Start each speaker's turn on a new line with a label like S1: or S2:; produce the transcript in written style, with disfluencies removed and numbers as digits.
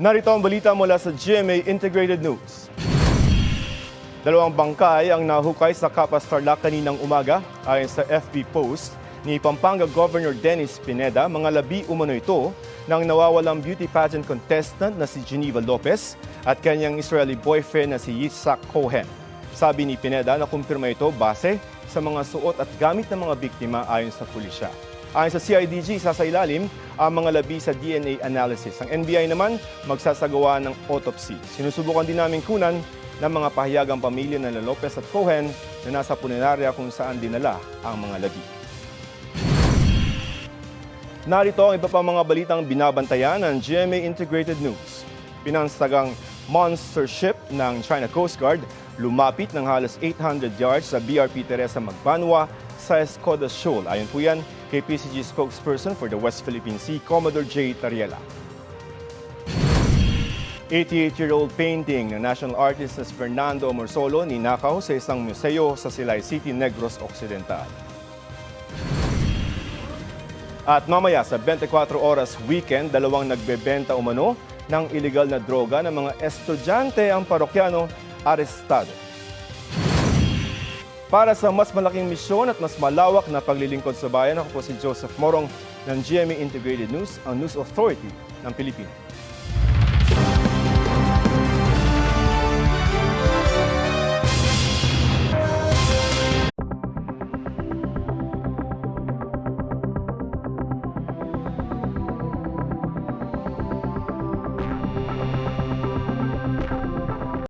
S1: Narito ang balita mula sa GMA Integrated News. Dalawang bangkay ang nahukay sa Capas Tarlac kaninang umaga. Ayon sa FB post ni Pampanga Governor Dennis Pineda, mga labi umano ito ng nawawalang beauty pageant contestant na si Geneva Lopez at kanyang Israeli boyfriend na si Yitzhak Cohen. Sabi ni Pineda na kumpirma ito base sa mga suot at gamit ng mga biktima ayon sa pulisya. Ayon sa CIDG, sasailalim ang mga labi sa DNA analysis. Ang NBI naman magsasagawa ng autopsy. Sinusubukan din namin kunan ng mga pahayagang pamilya ng Lopez at Cohen na nasa punerarya kung saan dinala ang mga labi. Narito ang iba pa mga balitang binabantayan ng GMA Integrated News. Pinansagang monster ship ng China Coast Guard lumapit ng halos 800 yards sa BRP Teresa Magbanwa sa Escoda Shoal. Ayon po yan kay PCG spokesperson for the West Philippine Sea, Commodore J. Tariela. 88-year-old painting ng national artist na si Fernando Morsolo ninakaw sa isang museo sa Silay City, Negros Occidental. At mamaya sa 24 oras weekend, dalawang nagbebenta umano ng iligal na droga ng mga estudyante ang parokyano arestado. Para sa mas malaking misyon at mas malawak na paglilingkod sa bayan, ako po si Joseph Morong ng GMA Integrated News, ang News Authority ng Pilipinas.